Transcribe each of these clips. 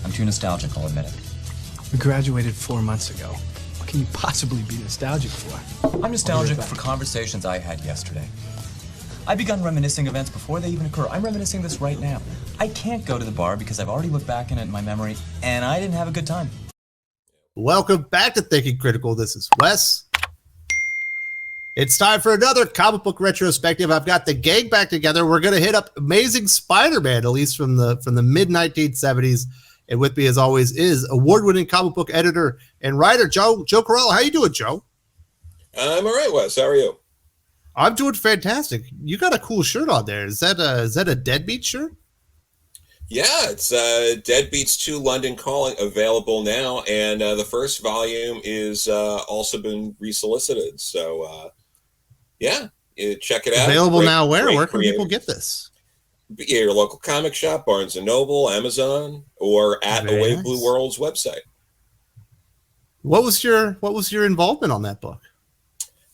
I'm too nostalgic, I'll admit it. We graduated 4 months ago. What can you possibly be nostalgic for? I'm nostalgic for conversations I had yesterday. I've begun reminiscing events before they even occur. I'm reminiscing this right now. I can't go to the bar because I've already looked back in it in my memory, and I didn't have a good time. Welcome back to Thinking Critical. This is Wes. It's time for another comic book retrospective. I've got the gang back together. We're going to hit up Amazing Spider-Man, at least from the mid-1970s. And with me, as always, is award-winning comic book editor and writer Joe Corallo. How you doing, Joe? I'm all right, Wes. How are you? I'm doing fantastic. You got a cool shirt on there. Is that a Deadbeat shirt? Yeah, it's Deadbeats 2 London Calling, available now, and the first volume is also been resolicited. So, yeah, check it out. Available now where? Where can people get this? Your local comic shop, Barnes & Noble, Amazon, or at Away nice. Blue World's website. What was your involvement on that book?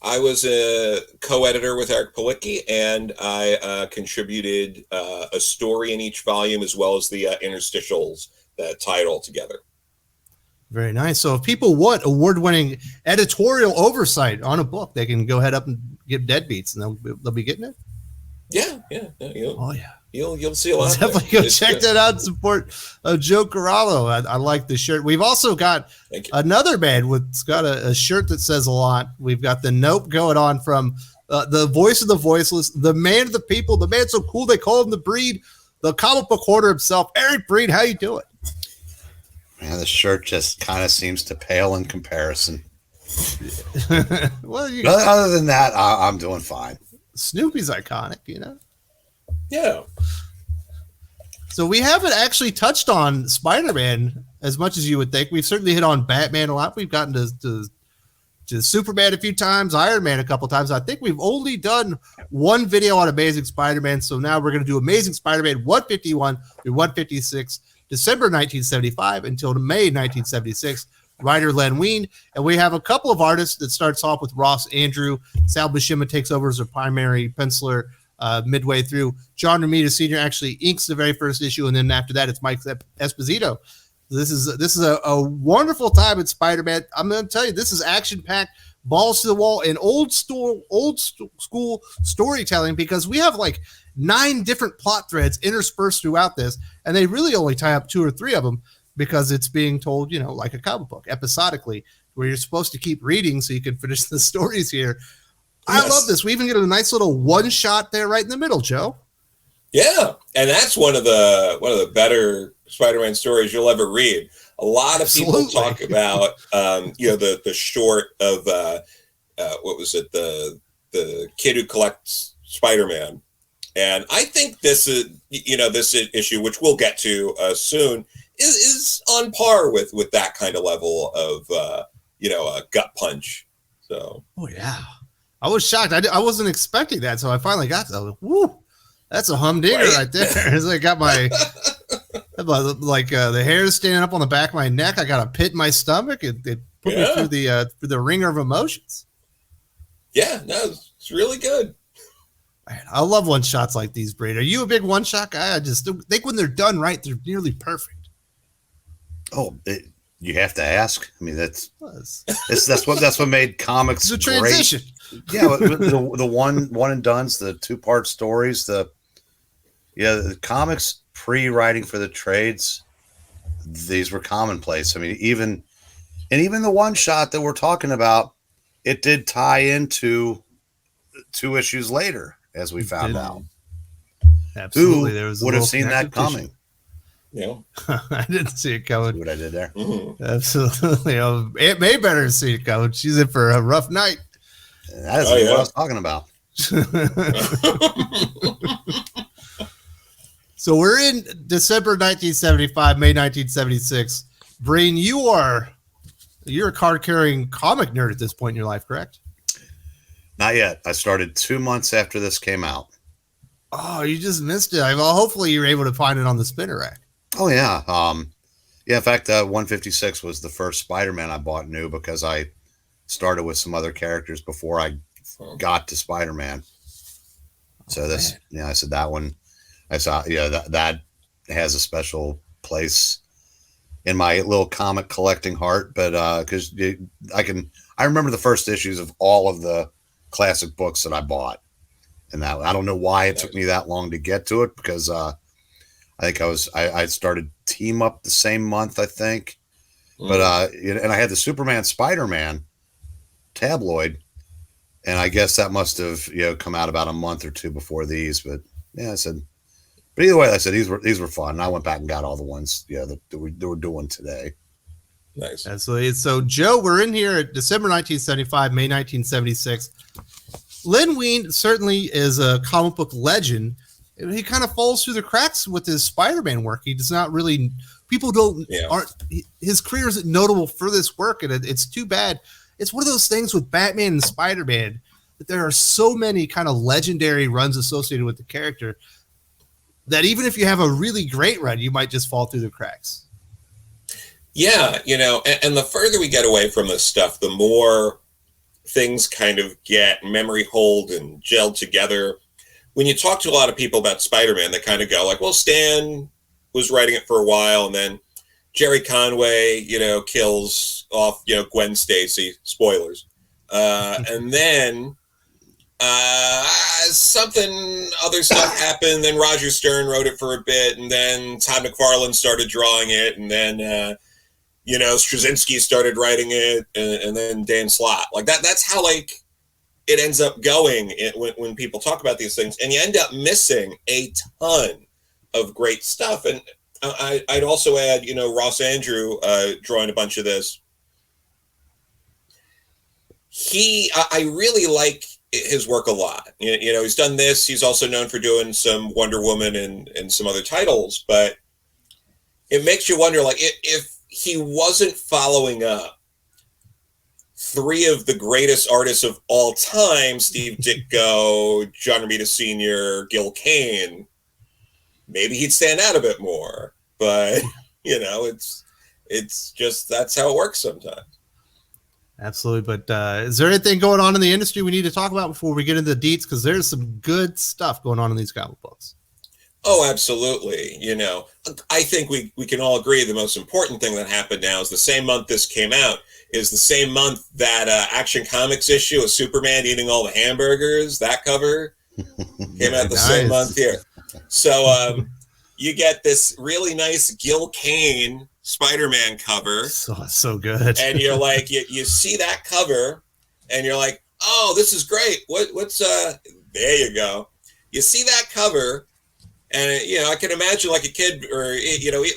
I was a co-editor with Eric Palicki, and I contributed a story in each volume as well as the interstitials that tie it all together. Very nice. So if people want award-winning editorial oversight on a book, they can go head up and get Deadbeats, and they'll be getting it. Yeah. You'll see a lot. Definitely go check that out and support Joe Corallo. I like the shirt. We've also got another man what's got a shirt that says a lot. We've got the Nope going on from the voice of the voiceless, the man of the people, the man so cool they call him the Breed, the comic book hoarder himself, Eric Breed. How you doing? Man, the shirt just kind of seems to pale in comparison. Well, other than that, I'm doing fine. Snoopy's iconic, you know. Yeah. So we haven't actually touched on Spider-Man as much as you would think. We've certainly hit on Batman a lot. We've gotten to Superman a few times, Iron Man a couple times. I think we've only done one video on Amazing Spider-Man. So now we're going to do Amazing Spider-Man 151 through 156, December 1975 until May 1976. Writer Len Wein, and we have a couple of artists that starts off with Ross Andrew. Sal Buscema takes over as a primary penciler midway through. John Romita Sr. actually inks the very first issue, and then after that, it's Mike Esposito. This is a wonderful time at Spider-Man. I'm going to tell you, this is action-packed, balls to the wall, and old school storytelling, because we have like 9 different plot threads interspersed throughout this, and they really only tie up 2 or 3 of them, because it's being told, like a comic book, episodically, where you're supposed to keep reading so you can finish the stories here. Yes. I love this. We even get a nice little one shot there right in the middle, Joe. Yeah, and that's one of the better Spider-Man stories you'll ever read. A lot of people talk about the short of what was it, the kid who collects Spider-Man, and I think this issue, which we'll get to soon, is on par with that kind of level of a gut punch. So yeah, I was shocked. I wasn't expecting that, so I finally got to. I was like, woo, that's a humdinger right there. It's like got my the hairs standing up on the back of my neck. I got a pit in my stomach. It put me through the ringer of emotions. Yeah, no, it's really good. Man, I love one shots like these, Braid. Are you a big one shot guy? I just think when they're done right, they're nearly perfect. Oh, you have to ask. I mean, that's what made comics it's a transition. Great. Yeah, the one and dones, the 2-part stories, the comics pre-writing for the trades, these were commonplace. I mean, even the one shot that we're talking about, it did tie into 2 issues later, as we found out. Absolutely, there was would have seen that coming. Yeah, I didn't see it coming. See what I did there? Mm-hmm. Absolutely. Aunt May better see it coming. She's in for a rough night. That is what I was talking about. So we're in December 1975, May 1976. Brain, you're a card-carrying comic nerd at this point in your life, correct? Not yet. I started 2 months after this came out. Oh, you just missed it. Well, hopefully you're able to find it on the spinner rack. Oh, yeah. In fact, 156 was the first Spider-Man I bought new, because I started with some other characters before I got to Spider-Man. So I said that one. I saw, that has a special place in my little comic collecting heart, but because I remember the first issues of all of the classic books that I bought, and that I don't know why it took me that long to get to it, because I think I started Team Up the same month, I think, but and I had the Superman Spider-Man tabloid, and I guess that must have come out about a month or two before these, but yeah, but either way, like I said, these were fun. And I went back and got all the ones that we're doing today. Nice. Absolutely. So, Joe, we're in here at December 1975, May 1976. Len Wein certainly is a comic book legend. He kind of falls through the cracks with his Spider-Man work. He does not really, his career isn't notable for this work, and it's too bad. It's one of those things with Batman and Spider-Man that there are so many kind of legendary runs associated with the character that even if you have a really great run, you might just fall through the cracks. Yeah, and the further we get away from this stuff, the more things kind of get memory hold and gelled together. When you talk to a lot of people about Spider-Man, they kind of go like, well, Stan was writing it for a while, and then Jerry Conway, kills off, Gwen Stacy, spoilers. And then other stuff happened, then Roger Stern wrote it for a bit, and then Todd McFarlane started drawing it, and then Straczynski started writing it, and then Dan Slott. Like that's how it ends up going when people talk about these things, and you end up missing a ton of great stuff. And I'd also add, Ross Andrew drawing a bunch of this. I really like his work a lot. He's done this. He's also known for doing some Wonder Woman and some other titles, but it makes you wonder, like, if he wasn't following up three of the greatest artists of all time, Steve Ditko, John Romita Sr., Gil Kane, maybe he'd stand out a bit more. But, it's just, that's how it works sometimes. Absolutely. But is there anything going on in the industry we need to talk about before we get into the deets? Because there's some good stuff going on in these comic books. Oh, absolutely. I think we can all agree the most important thing that happened now is the same month this came out is the same month that Action Comics issue of Superman eating all the hamburgers, that cover came out the same month here. So you get this really nice Gil Kane Spider-Man cover. So good. And you're like, you see that cover and you're like, oh, this is great. What's there you go. You see that cover. And, I can imagine like a kid or,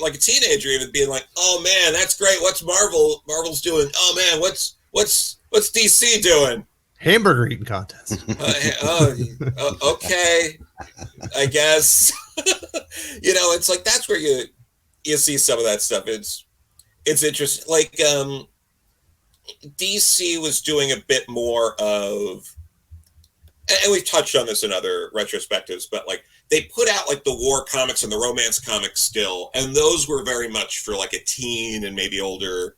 like a teenager even being like, oh, man, that's great. What's Marvel's doing? Oh, man, what's DC doing? Hamburger eating contest. Okay, I guess. It's like that's where you see some of that stuff. It's interesting. Like DC was doing a bit more of, and we've touched on this in other retrospectives, but like they put out like the war comics and the romance comics still, and those were very much for like a teen and maybe older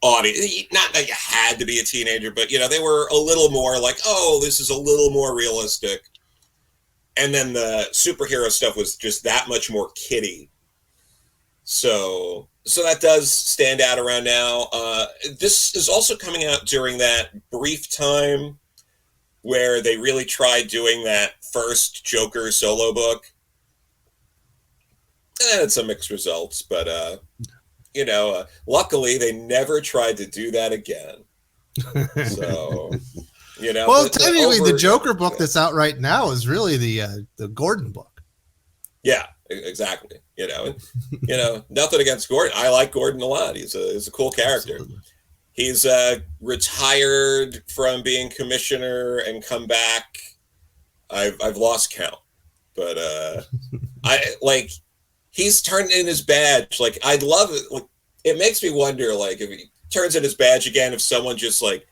audience. Not that you had to be a teenager, but they were a little more like, oh, this is a little more realistic. And then the superhero stuff was just that much more kiddie. So that does stand out around now. This is also coming out during that brief time where they really tried doing that first Joker solo book. And had some mixed results, but luckily they never tried to do that again. So, well, technically the Joker book that's out right now is really the Gordon book. Yeah, exactly. Nothing against Gordon. I like Gordon a lot. He's a cool character. Absolutely. He's retired from being commissioner and come back. I've lost count, but he's turned in his badge. Like, I'd love it. Like, it makes me wonder, like, if he turns in his badge again, if someone just like,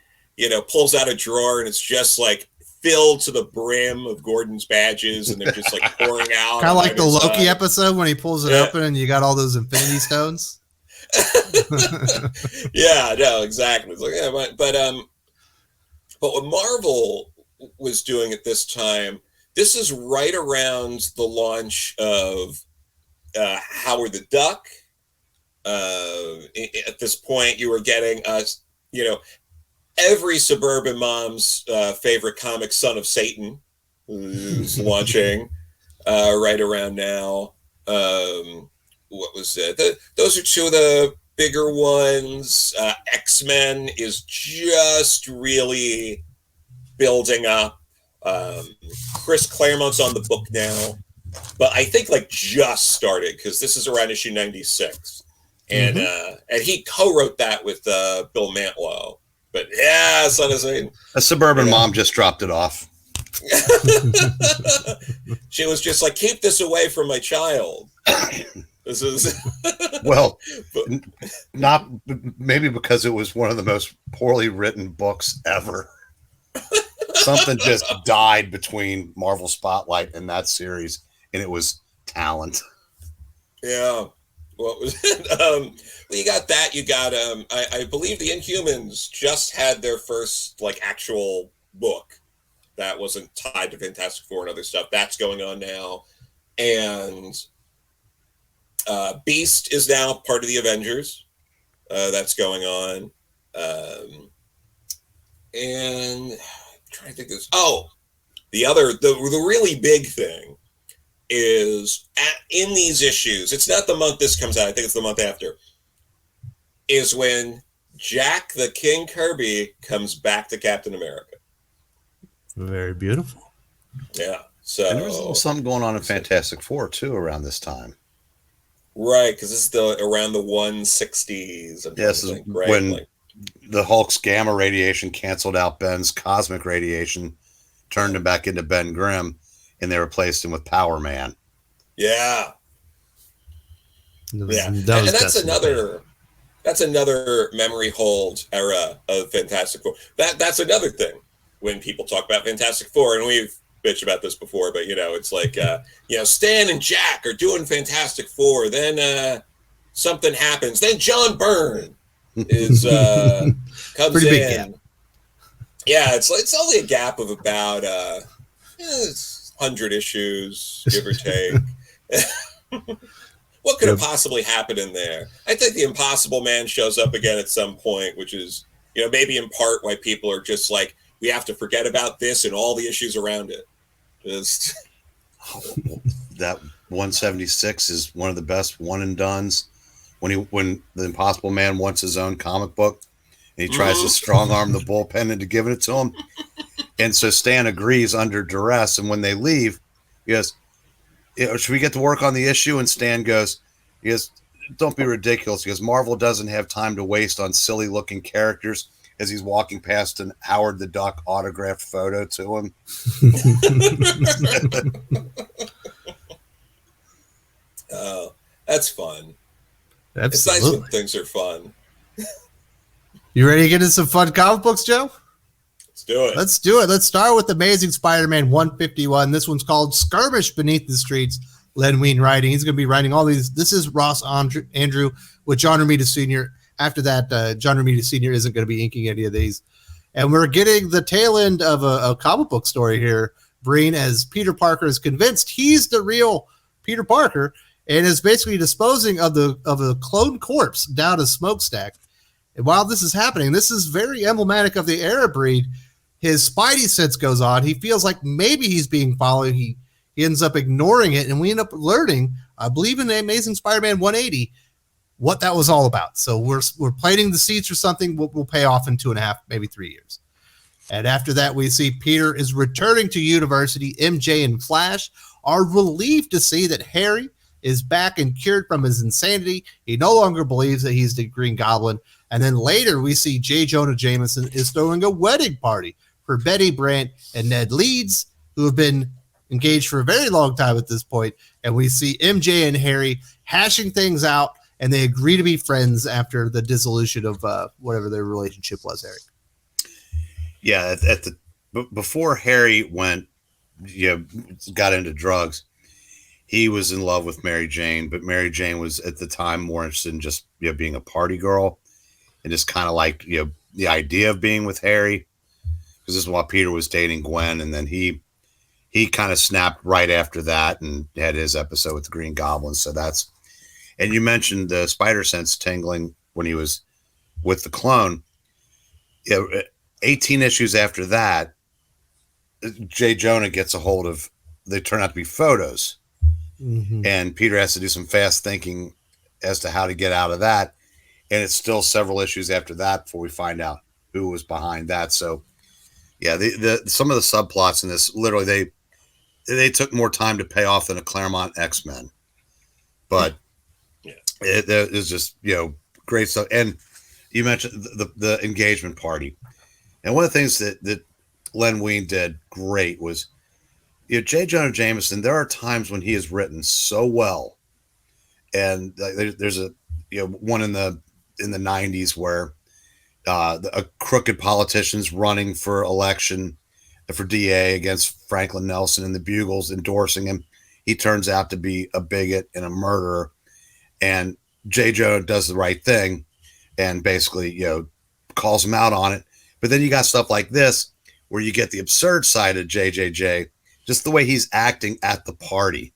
pulls out a drawer and it's just like filled to the brim of Gordon's badges and they're just like pouring out. Kind of like the Loki episode when he pulls it open and you got all those Infinity Stones. Yeah, no, exactly. It's like, yeah, but what Marvel was doing at this time, this is right around the launch of Howard the Duck At this point, you were getting every suburban mom's favorite comic, Son of Satan, who's launching right around now. What was it? Those are two of the bigger ones. X-Men is just really building up. Chris Claremont's on the book now, but I think like just started because this is around issue 96, and he co-wrote that with Bill Mantlo. But yeah, Son of Satan. A suburban mom just dropped it off. She was just like, keep this away from my child. This is well, not maybe because it was one of the most poorly written books ever. Something just died between Marvel Spotlight and that series, and it was talent. Yeah. What was it? Well, you got that. You got I believe the Inhumans just had their first like actual book that wasn't tied to Fantastic Four and other stuff. That's going on now, and Beast is now part of the Avengers. That's going on, and I'm trying to think of this. Oh, the really big thing is in these issues. It's not the month this comes out. I think it's the month after. Is when Jack the King Kirby comes back to Captain America. Very beautiful. Yeah. So and there was something going on in Fantastic Four too around this time. Right, because this is around the 160s. Yes, right? When the Hulk's gamma radiation canceled out Ben's cosmic radiation, turned him back into Ben Grimm, and they replaced him with Power Man. Yeah. Yeah. And that's another memory hold era of Fantastic Four. That's another thing when people talk about Fantastic Four, and we've bitched about this before, but it's like Stan and Jack are doing Fantastic Four, then something happens, then John Byrne is comes pretty big in. Gap. Yeah, it's only a gap of about 100 issues, give or take. What could have possibly happened in there? I think the Impossible Man shows up again at some point, which is, maybe in part why people are just like, we have to forget about this and all the issues around it. Just that 176 is one of the best one and dones. When the Impossible Man wants his own comic book, and he tries to strong arm the bullpen into giving it to him, and so Stan agrees under duress. And when they leave, he goes, should we get to work on the issue? And Stan goes, don't be ridiculous. He goes, Marvel doesn't have time to waste on silly looking characters, as he's walking past an Howard the Duck autographed photo to him. Oh, that's fun. Absolutely. It's nice when things are fun. You ready to get into some fun comic books, Joe? Let's do it. Let's do it. Let's start with Amazing Spider-Man 151. This one's called Skirmish Beneath the Streets. Len Wein writing. He's going to be writing all these. This is Ross Andrew with John Romita Sr. After that, John Romita Sr. isn't going to be inking any of these. And we're getting the tail end of a comic book story here, Breen, as Peter Parker is convinced he's the real Peter Parker and is basically disposing of a clone corpse down a smokestack. And while this is happening, this is very emblematic of the era, Breen. His Spidey sense goes on. He feels like maybe he's being followed. He ends up ignoring it, and we end up learning, I believe in the Amazing Spider-Man 180, what that was all about. So we're planting the seeds for something will pay off in 2.5, maybe 3 years. And after that, we see Peter is returning to university. MJ and Flash are relieved to see that Harry is back and cured from his insanity. He no longer believes that he's the Green Goblin. And then later, we see J. Jonah Jameson is throwing a wedding party for Betty Brant and Ned Leeds, who have been engaged for a very long time at this point. And we see MJ and Harry hashing things out, and they agree to be friends after the dissolution of whatever their relationship was, Eric. Yeah, before Harry got into drugs, he was in love with Mary Jane, but Mary Jane was at the time more interested in just being a party girl, and just kind of like the idea of being with Harry, because this is while Peter was dating Gwen, and then he kind of snapped right after that and had his episode with the Green Goblin. So And you mentioned the spider sense tingling when he was with the clone. 18 issues after that, J. Jonah gets a hold of, they turn out to be photos. Mm-hmm. And Peter has to do some fast thinking as to how to get out of that. And it's still several issues after that before we find out who was behind that. So, yeah, the some of the subplots in this, literally, they took more time to pay off than a Claremont X-Men. But it was just, great stuff. And you mentioned the engagement party. And one of the things that Len Wein did great was, J. Jonah Jameson, there are times when he is written so well. And there's a one in the 90s where a crooked politician's running for election for DA against Franklin Nelson, and the Bugle's endorsing him. He turns out to be a bigot and a murderer, and J. Jonah does the right thing and basically calls him out on it. But then you got stuff like this where you get the absurd side of JJJ, just the way he's acting at the party.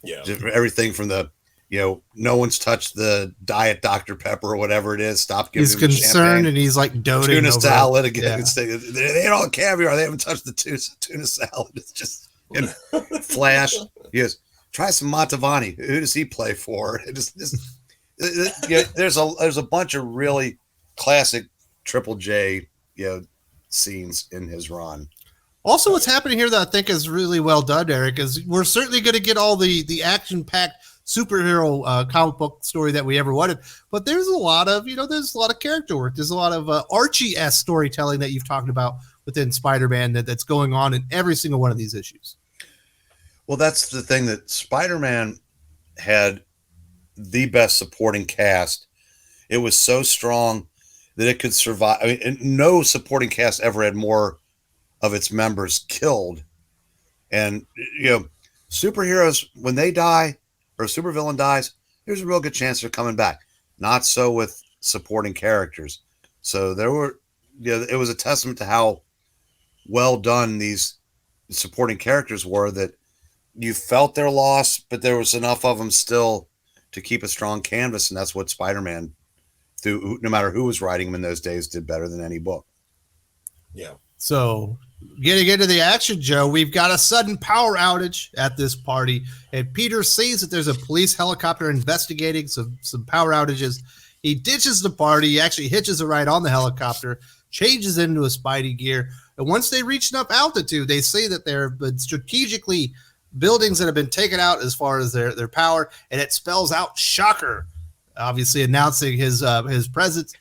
Yeah, just everything from the no one's touched the Diet Dr. Pepper or whatever it is. Stop giving He's him concerned champagne. and he's like doting Tuna over salad it. again. Yeah. They ain't all caviar. They haven't touched the tuna salad. It's just Flash. He goes, try some Montavani. Who does he play for? There's a bunch of really classic Triple J scenes in his run. Also, what's happening here that I think is really well done, Eric, is we're certainly going to get all the action-packed superhero comic book story that we ever wanted, but there's a lot of character work. There's a lot of Archie-esque storytelling that you've talked about within Spider-Man that's going on in every single one of these issues. Well, that's the thing, that Spider-Man had the best supporting cast. It was so strong that it could survive. I mean, no supporting cast ever had more of its members killed. And, superheroes, when they die or a supervillain dies, there's a real good chance they're coming back. Not so with supporting characters. So there were, it was a testament to how well done these supporting characters were, that you felt their loss, but there was enough of them still to keep a strong canvas. And that's what Spider-Man, no matter who was writing him in those days, did better than any book. Yeah. So getting into the action, Joe, we've got a sudden power outage at this party, and Peter sees that there's a police helicopter investigating some power outages. He ditches the party. He actually hitches a ride on the helicopter, changes into a Spidey gear. And once they reach enough altitude, they say that there have been strategically buildings that have been taken out as far as their power, and it spells out Shocker, obviously announcing his presence.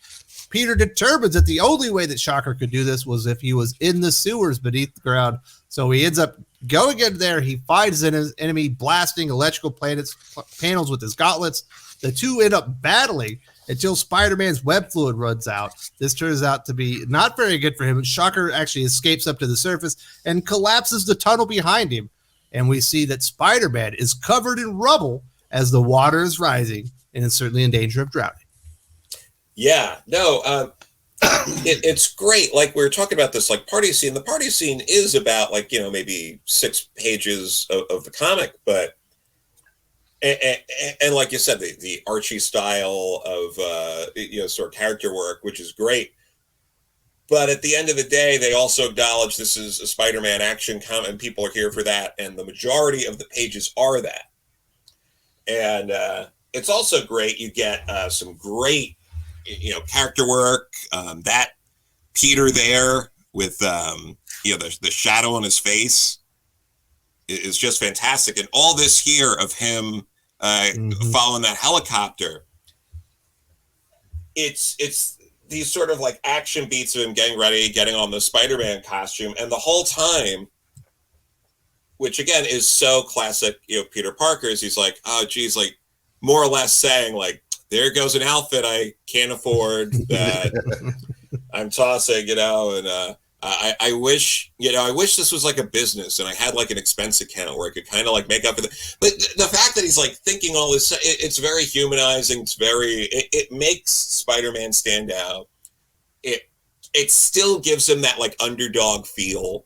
Peter determines that the only way that Shocker could do this was if he was in the sewers beneath the ground. So he ends up going in there. He finds an enemy blasting electrical panels with his gauntlets. The two end up battling until Spider-Man's web fluid runs out. This turns out to be not very good for him. Shocker actually escapes up to the surface and collapses the tunnel behind him. And we see that Spider-Man is covered in rubble as the water is rising and is certainly in danger of drowning. Yeah, no, it's great. Like, we were talking about this, like, party scene. The party scene is about, like, maybe 6 pages of the comic, but and like you said, the Archie style of sort of character work, which is great. But at the end of the day, they also acknowledge this is a Spider-Man action comic, and people are here for that, and the majority of the pages are that. And it's also great. You get some great character work, that Peter there with the shadow on his face is just fantastic, and all this here of him following that helicopter, it's these sort of like action beats of him getting ready, getting on the Spider-Man costume, and the whole time, which again is so classic Peter Parker's, he's like, oh geez, like more or less saying like, there goes an outfit I can't afford that I'm tossing, and I wish this was like a business and I had like an expense account where I could kind of like make up for the, but the fact that he's like thinking all this, it's very humanizing. It makes Spider-Man stand out. It still gives him that like underdog feel,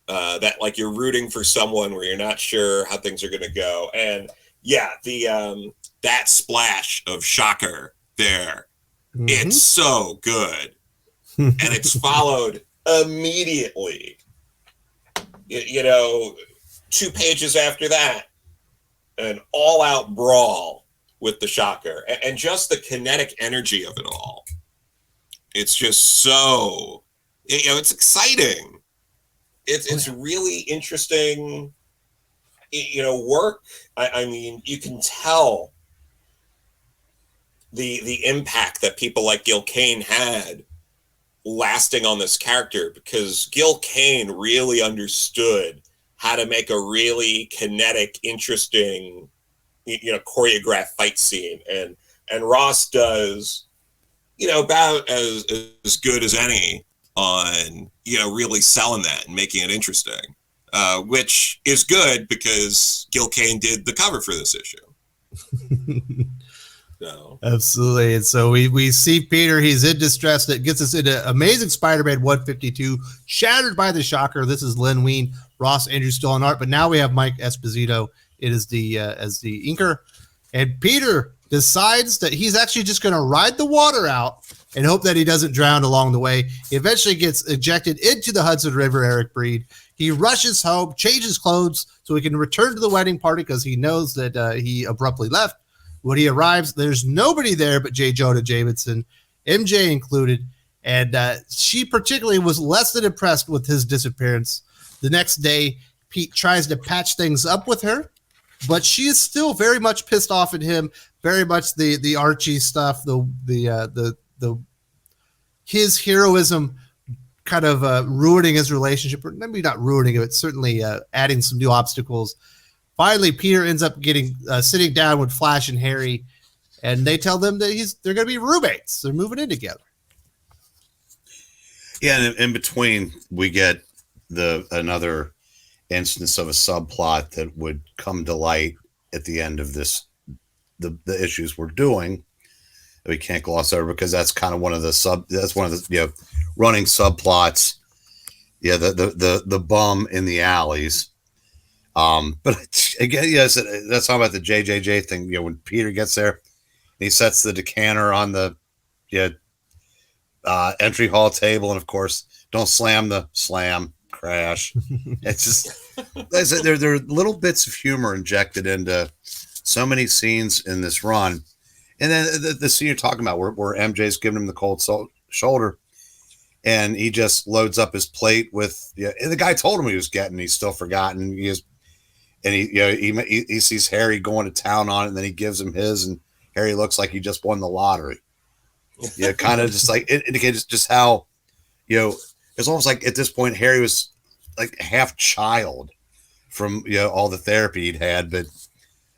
that like you're rooting for someone where you're not sure how things are going to go. And yeah, that splash of shocker there, it's so good. And it's followed immediately, you know, 2 pages after that, an all-out brawl with the shocker, and just the kinetic energy of it all. It's just so, you know, it's exciting. It's really interesting, you know, work. I mean, you can tell the impact that people like Gil Kane had lasting on this character, because Gil Kane really understood how to make a really kinetic, interesting, you know, choreographed fight scene, and Ross does, you know, about as good as any on, you know, really selling that and making it interesting, which is good because Gil Kane did the cover for this issue. So. Absolutely. And so we see Peter, he's in distress. That gets us into Amazing Spider-Man 152, Shattered by the Shocker. This is Len Wein, Ross Andrews still on art, but now we have Mike Esposito. It is the as the inker, and Peter decides that he's actually just going to ride the water out and hope that he doesn't drown along the way. He eventually gets ejected into the Hudson River, Eric Breed. He rushes home, changes clothes so he can return to the wedding party because he knows that he abruptly left. When he arrives, there's nobody there but J. Jonah Jameson, MJ included, and she particularly was less than impressed with his disappearance. The next day, Pete tries to patch things up with her, but she is still very much pissed off at him. Very much the Archie stuff, the his heroism kind of ruining his relationship, or maybe not ruining it, but certainly adding some new obstacles. Finally, Peter ends up getting sitting down with Flash and Harry, and they tell them that they're going to be roommates. They're moving in together. Yeah, and in between, we get another instance of a subplot that would come to light at the end of this, the issues we're doing. That we can't gloss over because that's kind of one of the running subplots. Yeah, the bum in the alleys. But again, yes, that's all about the JJJ thing. You know, when Peter gets there, he sets the decanter on the entry hall table, and of course, don't slam the slam crash. It's just there are little bits of humor injected into so many scenes in this run, and then the scene you're talking about where MJ's giving him the cold shoulder, and he just loads up his plate with and the guy told him he was getting, he's still forgotten. He sees Harry going to town on it, and then he gives him his, and Harry looks like he just won the lottery. Yeah, kind of just like it indicates just how, it's almost like at this point Harry was like half child from all the therapy he'd had. But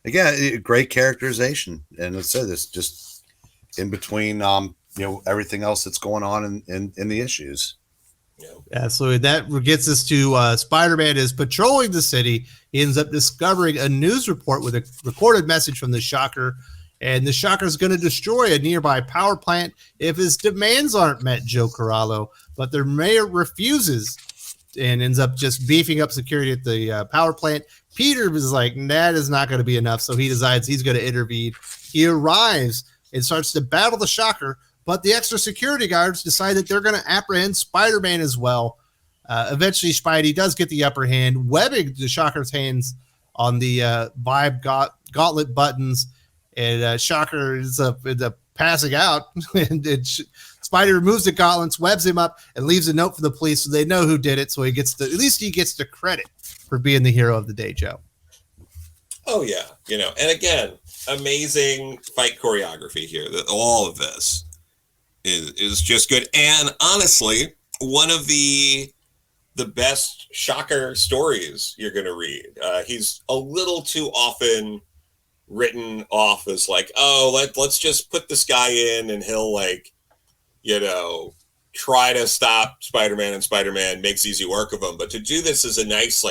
again, great characterization, and let's say this just in between everything else that's going on in the issues. Yeah, so that gets us to Spider-Man is patrolling the city. He ends up discovering a news report with a recorded message from the Shocker, and the Shocker is going to destroy a nearby power plant if his demands aren't met, Joe Corallo. But the mayor refuses and ends up just beefing up security at the power plant. Peter is like, that is not going to be enough, so he decides he's going to intervene. He arrives and starts to battle the Shocker, but the extra security guards decide that they're going to apprehend Spider-Man as well. Eventually, Spidey does get the upper hand, webbing the Shocker's hands on the Vibe gauntlet buttons, and Shocker ends up passing out. And Spidey removes the gauntlets, webs him up, and leaves a note for the police so they know who did it. So he gets at least he gets the credit for being the hero of the day, Joe. Oh yeah, and again, amazing fight choreography here. That all of this is just good, and honestly, one of the best Shocker stories you're going to read. He's a little too often written off as like, let's just put this guy in and he'll try to stop Spider-Man, and Spider-Man makes easy work of him. But to do this is a nice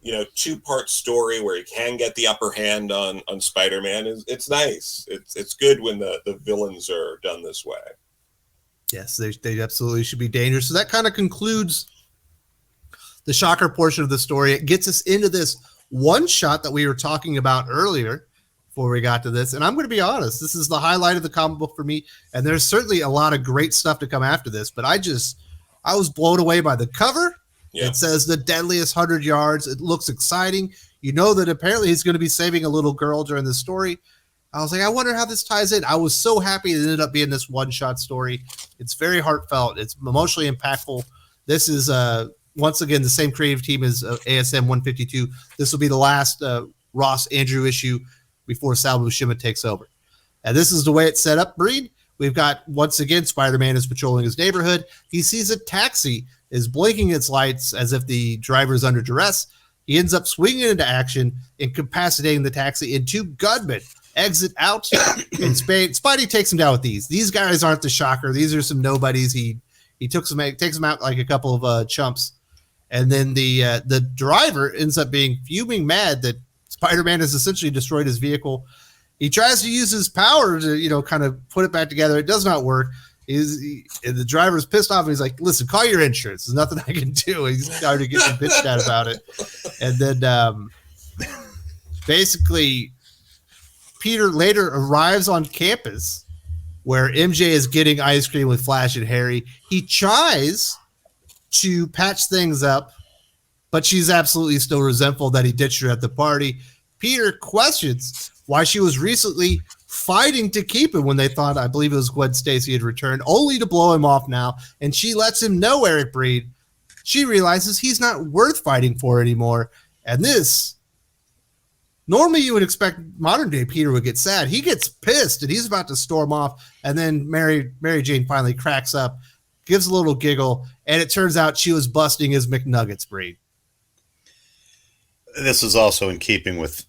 2-part story where he can get the upper hand on Spider-Man. It's nice. It's good when the villains are done this way. Yes, they absolutely should be dangerous. So that kind of concludes the Shocker portion of the story. It gets us into this one shot that we were talking about earlier before we got to this. And I'm going to be honest, this is the highlight of the comic book for me. And there's certainly a lot of great stuff to come after this, but I was blown away by the cover. Yeah. It says the deadliest 100 yards. It looks exciting. You know that apparently he's going to be saving a little girl during the story. I was like, I wonder how this ties in. I was so happy it ended up being this one-shot story. It's very heartfelt. It's emotionally impactful. This is, once again, the same creative team as ASM 152. This will be the last Ross Andrew issue before Sal Buscema takes over. And this is the way it's set up, Breed. We've got, once again, Spider-Man is patrolling his neighborhood. He sees a taxi is blinking its lights as if the driver is under duress. He ends up swinging into action, incapacitating the taxi, and two gunmen exit out, and Spidey takes him down with these. These guys aren't the shocker. These are some nobodies. He takes them out like a couple of chumps. And then the driver ends up being fuming mad that Spider-Man has essentially destroyed his vehicle. He tries to use his power to, kind of put it back together. It does not work. The driver's pissed off, and he's like, listen, call your insurance. There's nothing I can do. He's starting to get some bitched out about it. And then basically Peter later arrives on campus where MJ is getting ice cream with Flash and Harry. He tries to patch things up, but she's absolutely still resentful that he ditched her at the party. Peter questions why she was recently fighting to keep him when they thought, I believe it was Gwen Stacy had returned, only to blow him off now. And she lets him know, Eric Breed, she realizes he's not worth fighting for anymore. And this, normally you would expect modern day Peter would get sad. He gets pissed and he's about to storm off. And then Mary Jane finally cracks up, gives a little giggle, and it turns out she was busting his McNuggets, Breed. This is also in keeping with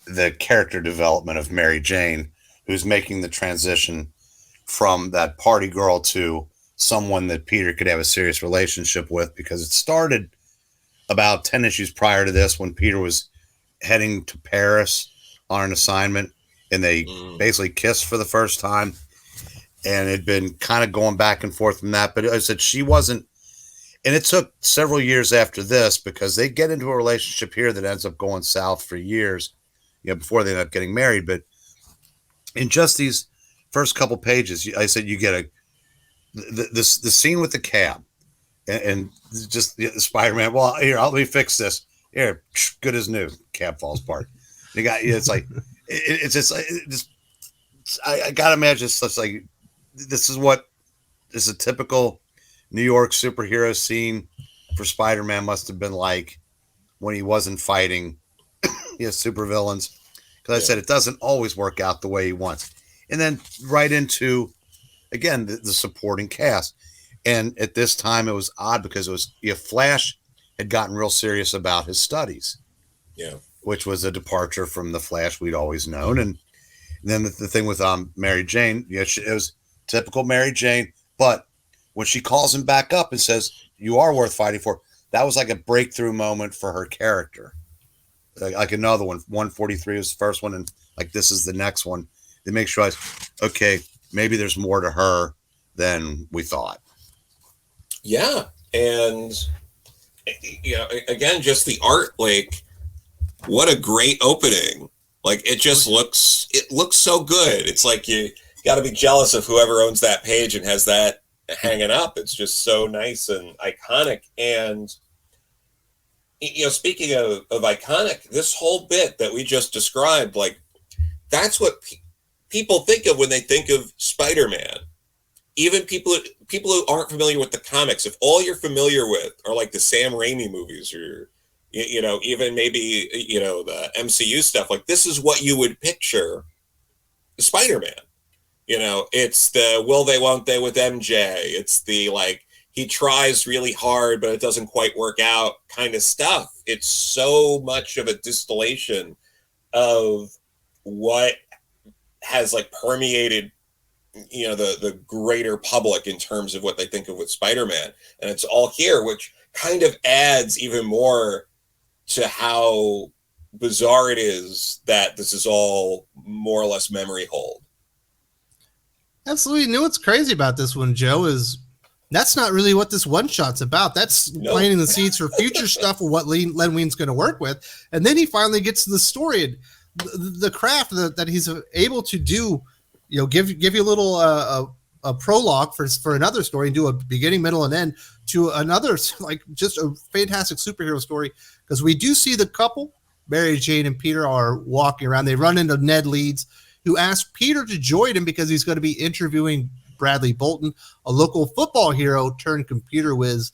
the character development of Mary Jane, who's making the transition from that party girl to someone that Peter could have a serious relationship with, because it started about 10 issues prior to this when Peter was heading to Paris on an assignment, and they basically kissed for the first time, and it'd been kind of going back and forth from that. But I said she wasn't, and it took several years after this because they get into a relationship here that ends up going south for years, before they end up getting married. But in just these first couple pages, I said you get the scene with the cab and just the Spider-Man. Well, here, let me fix this. Here, good as new. Cab falls apart. You got it's like it's just I gotta imagine it's just like this is a typical New York superhero scene for Spider-Man must have been like when he wasn't fighting supervillains. Because I said it doesn't always work out the way he wants. And then right into, again, the supporting cast. And at this time, it was odd because it was Flash had gotten real serious about his studies. Yeah. Which was a departure from the Flash we'd always known. And then the thing with Mary Jane, it was typical Mary Jane. But when she calls him back up and says, you are worth fighting for, that was like a breakthrough moment for her character. Like another one, 143 was the first one, and like this is the next one. They make sure okay, maybe there's more to her than we thought. Yeah, and again, just the art, like what a great opening. Like it looks so good. It's like you got to be jealous of whoever owns that page and has that hanging up. It's just so nice and iconic. And speaking of iconic, this whole bit that we just described, like that's what people think of when they think of Spider-Man. Even people who aren't familiar with the comics, if all you're familiar with are like the Sam Raimi movies or, even maybe, the MCU stuff, like this is what you would picture Spider-Man. It's the will they, won't they with MJ. It's the like, he tries really hard, but it doesn't quite work out kind of stuff. It's so much of a distillation of what has like permeated, the greater public in terms of what they think of with Spider-Man. And it's all here, which kind of adds even more to how bizarre it is that this is all more or less memory hold. Absolutely. You know what's crazy about this one, Joe, is that's not really what this one shot's about. That's planting the seeds for future stuff with what Len Wein's going to work with. And then he finally gets to the story. And the craft that he's able to do, give you a little a prologue for another story and do a beginning, middle, and end to another, like just a fantastic superhero story. Because we do see the couple, Mary Jane and Peter, are walking around. They run into Ned Leeds, who asks Peter to join him because he's going to be interviewing Bradley Bolton, a local football hero turned computer whiz.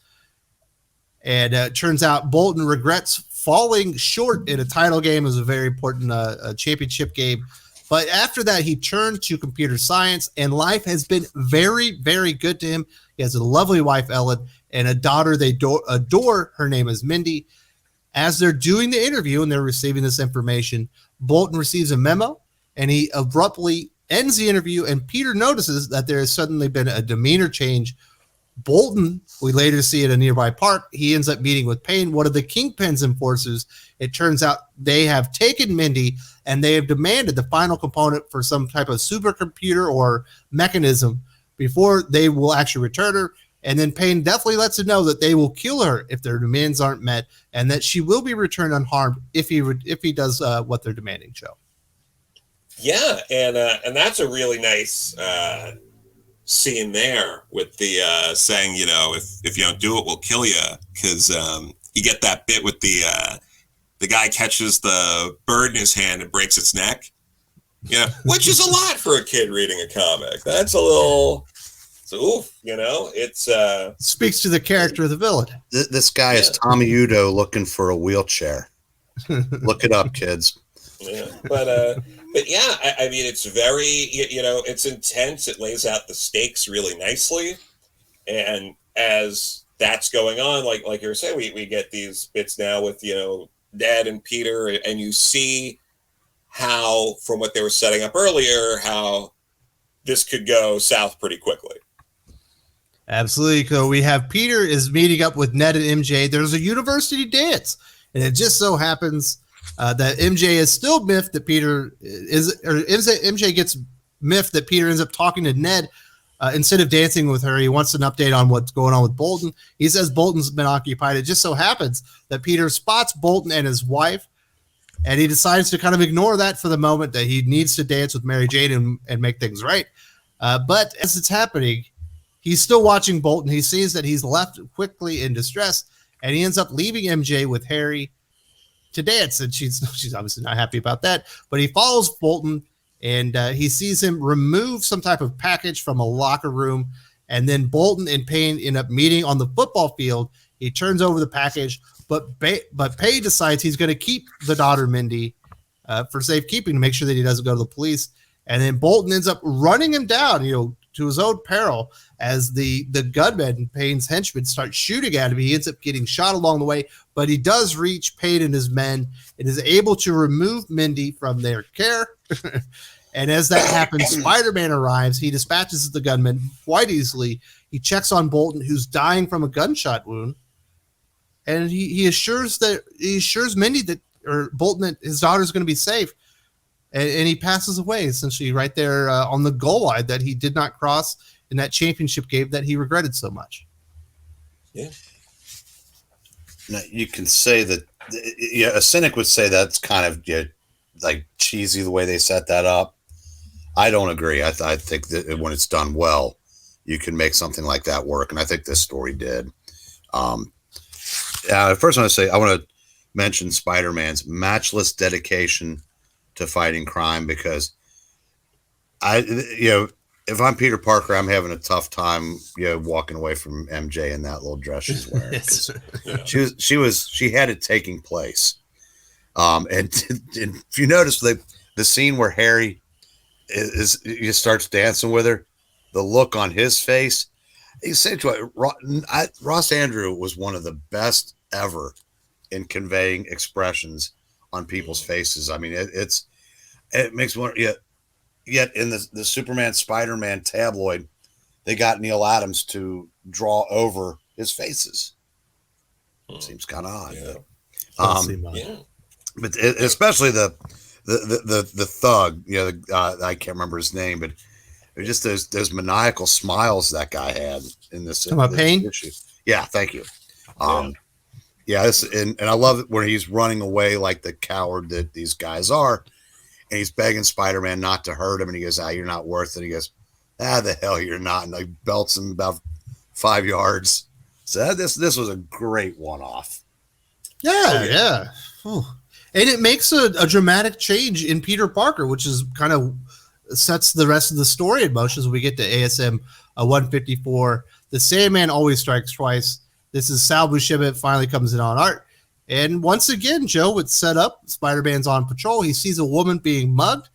And it turns out Bolton regrets falling short in a title game. It was a very important championship game. But after that, he turned to computer science, and life has been very, very good to him. He has a lovely wife, Ellen, and a daughter they adore. Her name is Mindy. As they're doing the interview and they're receiving this information, Bolton receives a memo, and he abruptly ends the interview, and Peter notices that there has suddenly been a demeanor change. Bolton, we later see at a nearby park, he ends up meeting with Payne, one of the Kingpin's enforcers. It turns out they have taken Mindy, and they have demanded the final component for some type of supercomputer or mechanism before they will actually return her. And then Payne definitely lets him know that they will kill her if their demands aren't met, and that she will be returned unharmed if he does what they're demanding, Joe. Yeah, and that's a really nice scene there with the saying, if you don't do it, we'll kill you, because you get that bit with the guy catches the bird in his hand and breaks its neck, which is a lot for a kid reading a comic. That's a little, it's speaks to the character of the villain. This guy is Tommy Udo looking for a wheelchair. Look it up, kids. Yeah, but yeah, I mean, it's very, it's intense. It lays out the stakes really nicely. And as that's going on, like you were saying, we get these bits now with, Ned and Peter, and you see how, from what they were setting up earlier, how this could go south pretty quickly. Absolutely. So we have Peter is meeting up with Ned and MJ. There's a university dance, and it just so happens that MJ is still miffed that Peter MJ gets miffed that Peter ends up talking to Ned instead of dancing with her. He wants an update on what's going on with Bolton. He says Bolton's been occupied. It just so happens that Peter spots Bolton and his wife, and he decides to kind of ignore that for the moment, that he needs to dance with Mary Jane and make things right. But as it's happening, he's still watching Bolton. He sees that he's left quickly in distress, and he ends up leaving MJ with Harry to dance, and she's obviously not happy about that. But he follows Bolton, and he sees him remove some type of package from a locker room, and then Bolton and Payne end up meeting on the football field. He turns over the package, but Payne decides he's going to keep the daughter Mindy for safekeeping, to make sure that he doesn't go to the police. And then Bolton ends up running him down, to his own peril, as the gunmen, Payne's henchmen, start shooting at him. He ends up getting shot along the way, but he does reach Payne and his men and is able to remove Mindy from their care. And as that happens, Spider-Man arrives. He dispatches the gunman quite easily. He checks on Bolton, who's dying from a gunshot wound, and he assures Mindy or Bolton, that his daughter's going to be safe. And he passes away, essentially, right there on the goal line that he did not cross in that championship game that he regretted so much. Yeah. Now, you can say that, a cynic would say that's kind of like cheesy the way they set that up. I don't agree. I think that when it's done well, you can make something like that work, and I think this story did. First, I want to mention Spider-Man's matchless dedication to fighting crime, because if I'm Peter Parker, I'm having a tough time, walking away from MJ in that little dress she's wearing. She had it taking place. And if you notice the scene where Harry he starts dancing with her, the look on his face, Ross Andrew was one of the best ever in conveying expressions on people's faces. I mean, it makes one. Yet in the Superman Spider-Man tabloid, they got Neil Adams to draw over his faces. Seems kind of odd. But especially the thug. I can't remember his name, but it was just those maniacal smiles that guy had in this. Payne? Issue. Yeah, thank you. And I love it when he's running away like the coward that these guys are. and he's begging Spider-Man not to hurt him, and he goes, you're not worth it. He goes, the hell you're not, and like belts him about 5 yards. So this was a great one-off. Yeah. And it makes a dramatic change in Peter Parker, which is kind of sets the rest of the story in motion as we get to ASM 154. The Sandman always strikes twice. This is Sal Buscema finally comes in on art. And once again, Joe, it's set up. Spider-Man's on patrol. He sees a woman being mugged.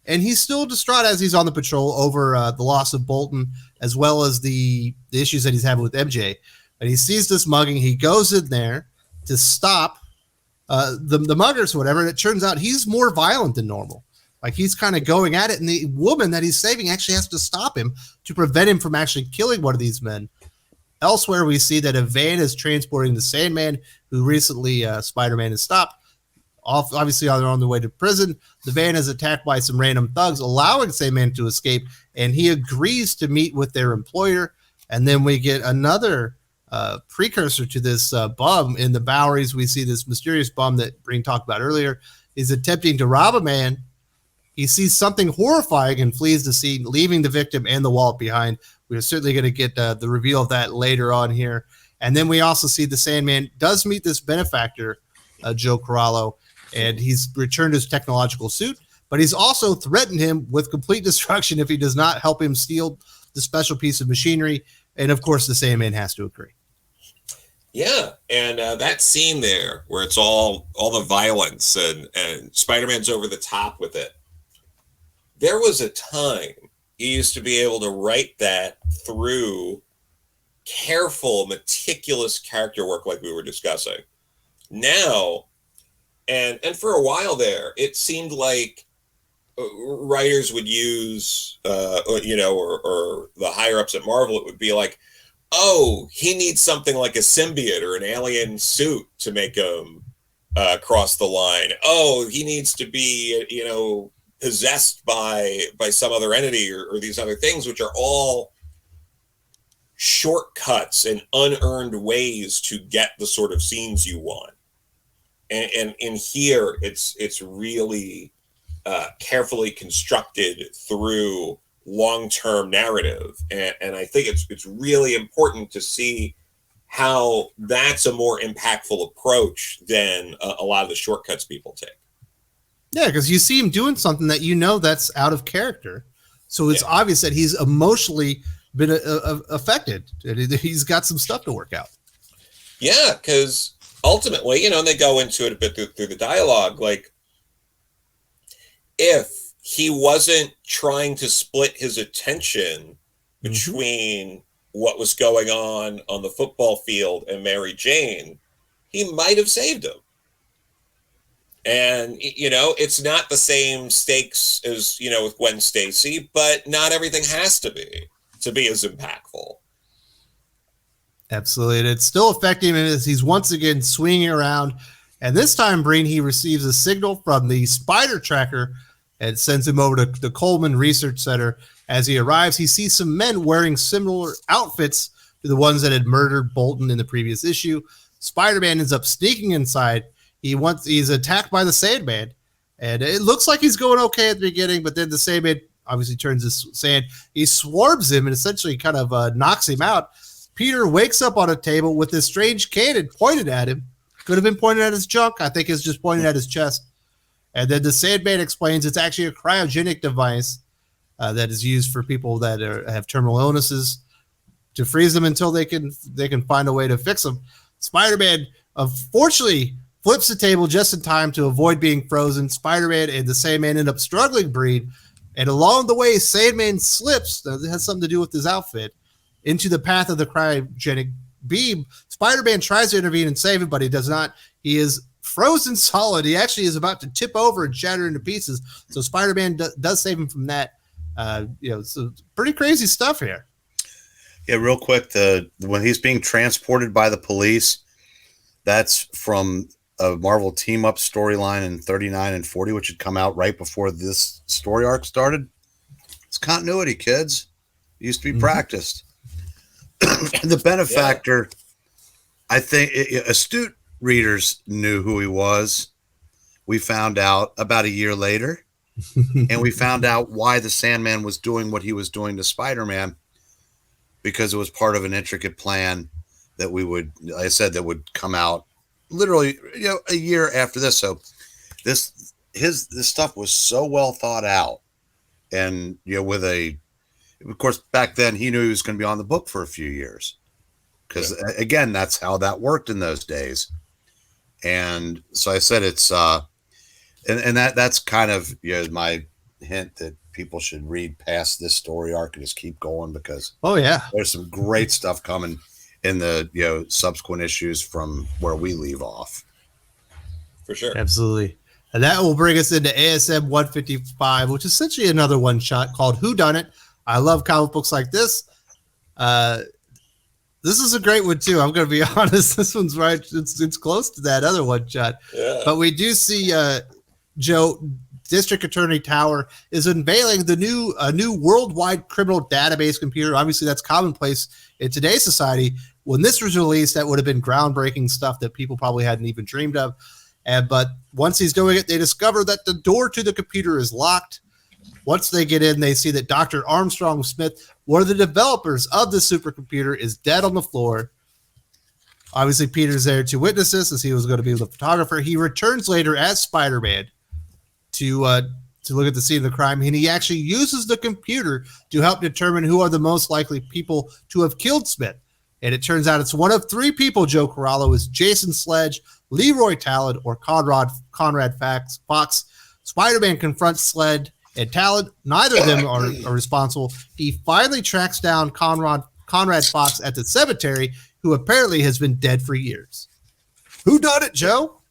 And he's still distraught as he's on the patrol over the loss of Bolton, as well as the issues that he's having with MJ. And he sees this mugging. He goes in there to stop the muggers or whatever. And it turns out he's more violent than normal. Like he's kind of going at it. And the woman that he's saving actually has to stop him to prevent him from actually killing one of these men. Elsewhere, we see that a van is transporting the Sandman, who recently Spider-Man has stopped. Obviously, on their way to prison, the van is attacked by some random thugs, allowing Sandman to escape, and he agrees to meet with their employer. And then we get another precursor to this bum in the Boweries. We see this mysterious bum that Breen talked about earlier is attempting to rob a man. He sees something horrifying and flees the scene, leaving the victim and the wallet behind. We're certainly going to get the reveal of that later on here. And then we also see the Sandman does meet this benefactor, Joe Corallo, and he's returned his technological suit, but he's also threatened him with complete destruction if he does not help him steal the special piece of machinery. And of course, the Sandman has to agree. Yeah, and that scene there where it's all the violence and Spider-Man's over the top with it. There was a time you used to be able to write that through careful, meticulous character work like we were discussing. Now, and for a while there, it seemed like writers would use, or the higher-ups at Marvel, it would be like, oh, he needs something like a symbiote or an alien suit to make him cross the line. Oh, he needs to be, possessed by some other entity or these other things, which are all shortcuts and unearned ways to get the sort of scenes you want. And in here, it's really carefully constructed through long-term narrative, and I think it's really important to see how that's a more impactful approach than a lot of the shortcuts people take. Yeah, because you see him doing something that that's out of character. So it's obvious that he's emotionally been affected. He's got some stuff to work out. Yeah, because ultimately, and they go into it a bit through the dialogue, like, if he wasn't trying to split his attention between what was going on the football field and Mary Jane, he might have saved him. And, it's not the same stakes as, with Gwen Stacy, but not everything has to be as impactful. Absolutely. And it's still affecting him as he's once again swinging around. And this time, Breen, he receives a signal from the spider tracker and sends him over to the Coleman Research Center. As he arrives, he sees some men wearing similar outfits to the ones that had murdered Bolton in the previous issue. Spider-Man ends up sneaking inside. He's attacked by the Sandman, and it looks like he's going okay at the beginning, but then the Sandman obviously turns his sand. He swarms him and essentially kind of knocks him out. Peter wakes up on a table with this strange cannon pointed at him. Could have been pointed at his junk. I think it's just pointed at his chest. And then the Sandman explains it's actually a cryogenic device that is used for people that have terminal illnesses to freeze them until they can find a way to fix them. Spider-Man, unfortunately, flips the table just in time to avoid being frozen. Spider-Man and the Sandman end up struggling, Breed. And along the way, Sandman slips, that has something to do with his outfit, into the path of the cryogenic beam. Spider-Man tries to intervene and save him, but he does not. He is frozen solid. He actually is about to tip over and shatter into pieces. So Spider-Man does save him from that. So pretty crazy stuff here. Yeah, real quick, when he's being transported by the police, that's from a Marvel team-up storyline in 39 and 40, which had come out right before this story arc started. It's continuity, kids. It used to be practiced. The benefactor, I think astute readers knew who he was. we found out about a year later, and we found out why the Sandman was doing what he was doing to Spider-Man, because it was part of an intricate plan that that would come out literally, a year after this. So this stuff was so well thought out, and of course, back then he knew he was going to be on the book for a few years, because again, that's how that worked in those days. And so I said it's and that's kind of my hint that people should read past this story arc and just keep going, because there's some great stuff coming in the subsequent issues from where we leave off. For sure. Absolutely. And that will bring us into ASM 155, which is essentially another one shot called Whodunit. I love comic books like this. This is a great one too. I'm going to be honest. This one's right. It's close to that other one shot. Yeah. But we do see Joe, District Attorney Tower, is unveiling the new worldwide criminal database computer. Obviously, that's commonplace in today's society. When this was released, that would have been groundbreaking stuff that people probably hadn't even dreamed of. But once he's doing it, they discover that the door to the computer is locked. Once they get in, they see that Dr. Armstrong Smith, one of the developers of the supercomputer, is dead on the floor. Obviously, Peter's there to witness this, as he was going to be the photographer. He returns later as Spider-Man to look at the scene of the crime, and he actually uses the computer to help determine who are the most likely people to have killed Smith. And it turns out it's one of three people, Joe Corallo, is Jason Sledge, Leroy Talon, or Conrad Fox. Spider-Man confronts Sledge and Talon. Neither of them are responsible. He finally tracks down Conrad Fox at the cemetery, who apparently has been dead for years. Who done it, Joe?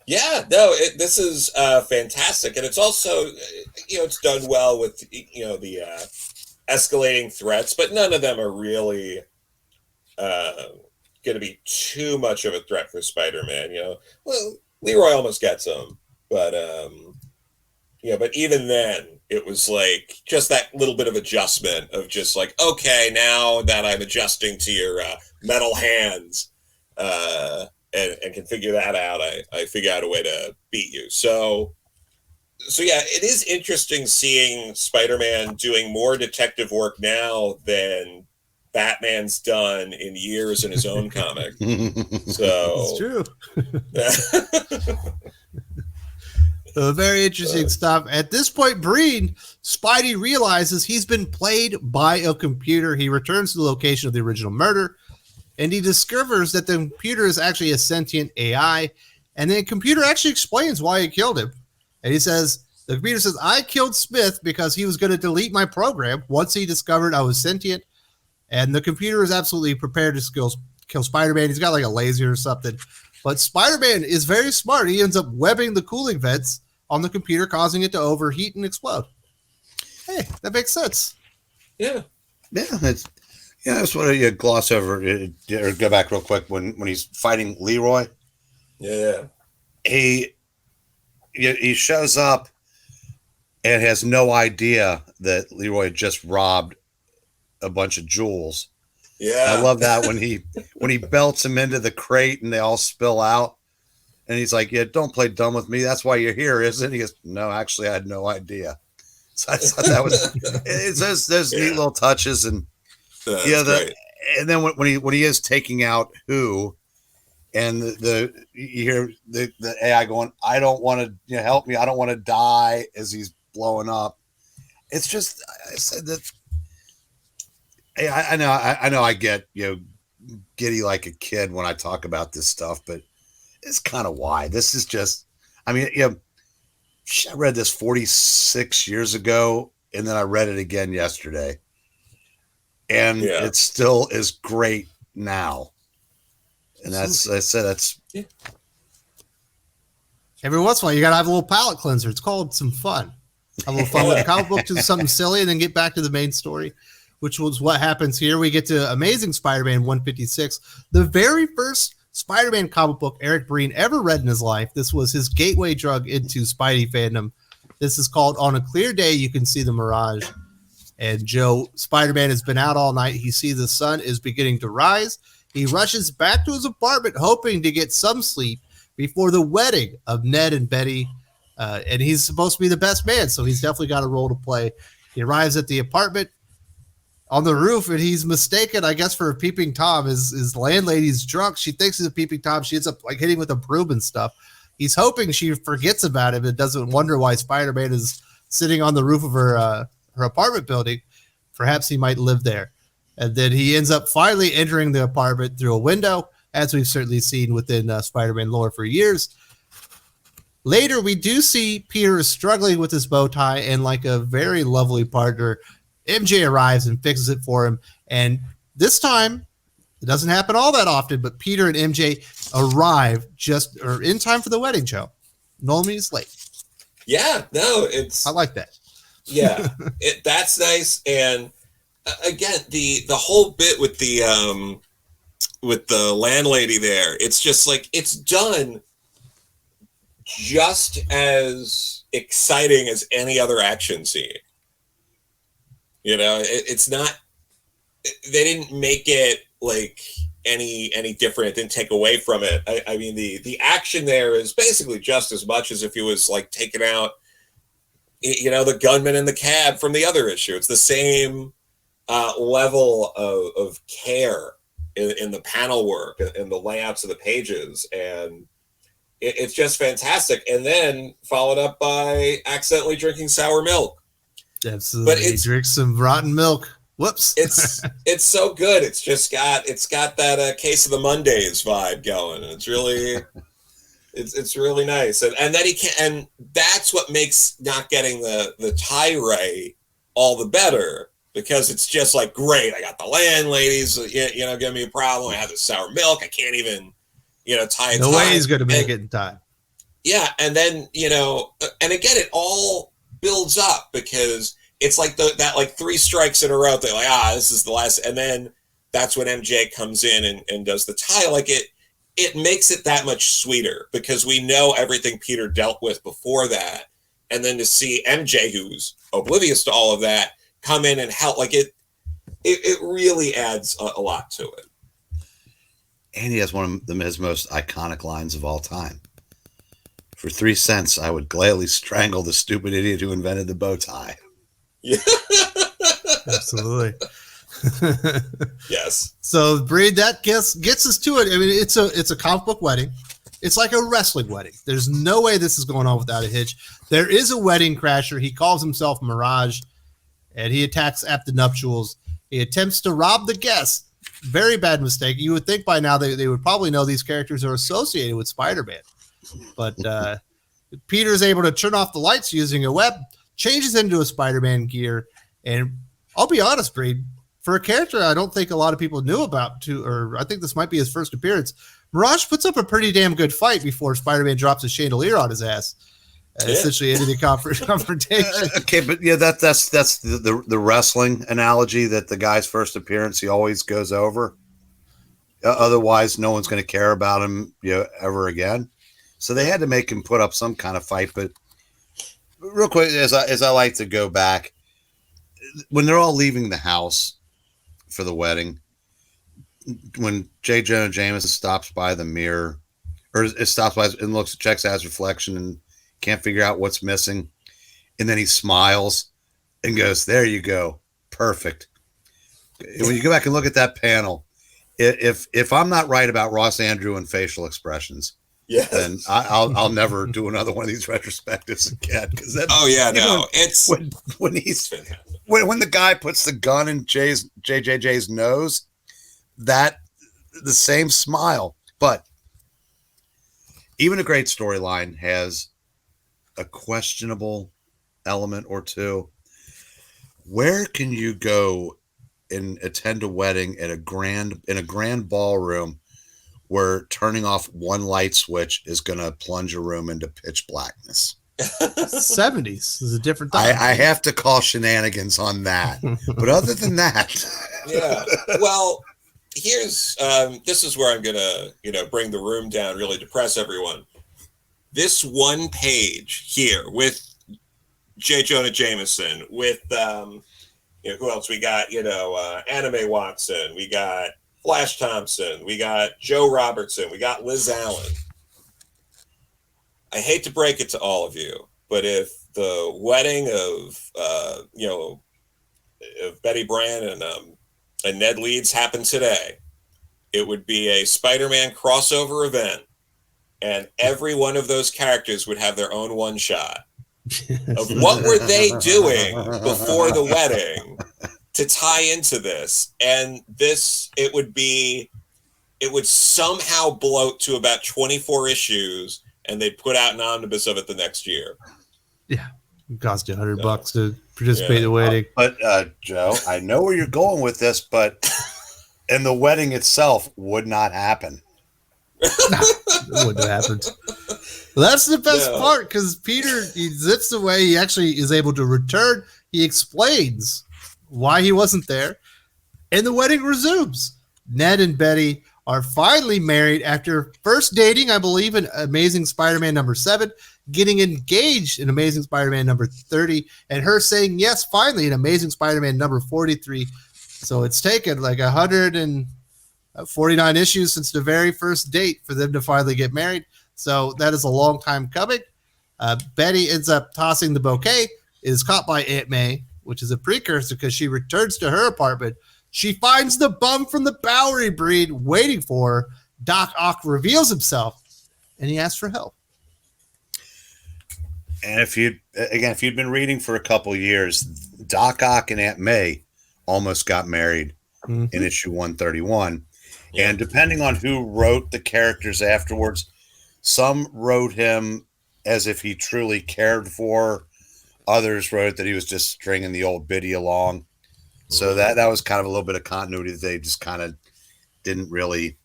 Yeah, no, this is fantastic. And it's also, it's done well with, the escalating threats, but none of them are really going to be too much of a threat for Spider-Man. Well, Leroy almost gets him, but but even then it was like just that little bit of adjustment of just like, okay, now that I'm adjusting to your metal hands and can figure that out, I figure out a way to beat you. So yeah, it is interesting seeing Spider-Man doing more detective work now than Batman's done in years in his own comic. So it's true. Very interesting stuff. At this point, Breen, Spidey realizes he's been played by a computer. He returns to the location of the original murder, and he discovers that the computer is actually a sentient AI. And the computer actually explains why he killed him. And the computer says, I killed Smith because he was going to delete my program once he discovered I was sentient. And the computer is absolutely prepared to kill Spider-Man. He's got like a laser or something. But Spider-Man is very smart. He ends up webbing the cooling vents on the computer, causing it to overheat and explode. Hey, that makes sense. Yeah. Yeah, I just want to gloss over or go back real quick when he's fighting Leroy. Yeah. He shows up and has no idea that Leroy just robbed a bunch of jewels. Yeah. I love that when he belts him into the crate and they all spill out. And he's like, yeah, don't play dumb with me. That's why you're here, isn't it? He goes, no, actually, I had no idea. So I thought that was it's those neat little touches. And and then when he is taking out Who, and you hear the AI going, I don't want to help me. I don't want to die, as he's blowing up. It's just, I said that. Hey, I know I get giddy like a kid when I talk about this stuff, but it's kind of why. This is just, I mean, I read this 46 years ago, and then I read it again yesterday, and it still is great now. And that's every once in a while you gotta have a little palate cleanser. It's called some fun. Have a little fun with a comic book, do something silly, and then get back to the main story, which was what happens here. We get to Amazing Spider-Man 156, the very first Spider-Man comic book Eric Breen ever read in his life. This was his gateway drug into Spidey fandom. This is called On a Clear Day, You Can See the Mirage. And Joe, Spider-Man has been out all night. He sees the sun is beginning to rise. He rushes back to his apartment, hoping to get some sleep, before the wedding of Ned and Betty. And he's supposed to be the best man, so he's definitely got a role to play. He arrives at the apartment on the roof, and he's mistaken, I guess, for a peeping Tom. His landlady's drunk. She thinks he's a peeping Tom. She ends up like hitting with a broom and stuff. He's hoping she forgets about him and doesn't wonder why Spider-Man is sitting on the roof of her apartment building. Perhaps he might live there. And then he ends up finally entering the apartment through a window, as we've certainly seen within Spider-Man lore for years. Later, we do see Peter struggling with his bow tie, and like a very lovely partner, MJ arrives and fixes it for him. And this time, it doesn't happen all that often, but Peter and MJ arrive in time for the wedding, Joe. Normally it's late. Yeah, no, I like that. Yeah, that's nice. And again, the whole bit with the landlady there, it's just like, it's done just as exciting as any other action scene. You know, it's not, they didn't make it like any different. It didn't take away from it. I mean, the action there is basically just as much as if he was like taking out, you know, the gunman in the cab from the other issue. It's the same level of care in the panel work and the layouts of the pages. And it's just fantastic. And then followed up by accidentally drinking sour milk. Absolutely. But he drinks some rotten milk. Whoops. It's so good. It's got that Case of the Mondays vibe going. It's really it's really nice. And then and that's what makes not getting the tie right all the better, because it's just like, great, I got the landladies, you know, giving me a problem. I have the sour milk. I can't even, you know, tie it. No way he's going to make it in time. Yeah. And then, you know, and again, it all builds up, because it's like that like 3 strikes in a row. They're like, this is the last. And then that's when MJ comes in and does the tie. Like it makes it that much sweeter, because we know everything Peter dealt with before that. And then to see MJ, who's oblivious to all of that, come in and help, like it really adds a lot to it. And he has one of his most iconic lines of all time. For 3 cents, I would gladly strangle the stupid idiot who invented the bow tie. Yeah. Absolutely. Yes. So, Breed, that gets us to it. I mean, it's a comic book wedding. It's like a wrestling wedding. There's no way this is going on without a hitch. There is a wedding crasher. He calls himself Mirage, and he attacks at the nuptials. He attempts to rob the guests. Very bad mistake. You would think by now they would probably know these characters are associated with Spider-Man. But Peter's able to turn off the lights using a web, changes into a Spider-Man gear, and I'll be honest, Breed, for a character I don't think a lot of people knew about, or I think this might be his first appearance, Mirage puts up a pretty damn good fight before Spider-Man drops a chandelier on his ass, essentially ending the confrontation. Okay, but yeah, that's the wrestling analogy, that the guy's first appearance he always goes over. Otherwise, no one's going to care about him, you know, ever again. So they had to make him put up some kind of fight. But real quick, as I like to go back, when they're all leaving the house for the wedding, when J. Jonah Jameson stops by the mirror, or it stops by and checks out his reflection and can't figure out what's missing, and then he smiles and goes, "There you go, perfect." When you go back and look at that panel, if I'm not right about Ross Andrew and facial expressions, then I'll never do another one of these retrospectives again. Because it's when the guy puts the gun in JJJ's nose, that the same smile. But even a great storyline has a questionable element or two. Where can you go and attend a wedding in a grand ballroom where turning off one light switch is going to plunge a room into pitch blackness? 70s is a different time. I have to call shenanigans on that. But other than that, yeah. Well, here's this is where I'm gonna bring the room down, really depress everyone. This one page here with J. Jonah Jameson, with who else we got? Anime Watson, we got Flash Thompson, we got Joe Robertson, we got Liz Allen. I hate to break it to all of you, but if the wedding of of Betty Brant and Ned Leeds happened today, it would be a Spider-Man crossover event, and every one of those characters would have their own one shot of what were they doing before the wedding to tie into this. And it would somehow bloat to about 24 issues, and they'd put out an omnibus of it the next year. Yeah. It cost you $100 to participate in the wedding. But Joe, I know where you're going with this, but and the wedding itself would not happen. It wouldn't have happened. Well, that's the best part, because Peter, he zips away. He actually is able to return. He explains why he wasn't there, and the wedding resumes. Ned and Betty are finally married after first dating, I believe, in Amazing Spider-Man number 7, getting engaged in Amazing Spider-Man number 30, and her saying yes finally in Amazing Spider-Man number 43. So it's taken like 149 issues since the very first date for them to finally get married. So that is a long time coming. Betty ends up tossing the bouquet, is caught by Aunt May, which is a precursor because she returns to her apartment. She finds the bum from the Bowery breed waiting for her. Doc Ock reveals himself, and he asks for help. And if you'd been reading for a couple years, Doc Ock and Aunt May almost got married in issue 131. Yeah. And depending on who wrote the characters afterwards, some wrote him as if he truly cared for. Others wrote that he was just stringing the old biddy along. So that was kind of a little bit of continuity that they just kind of didn't really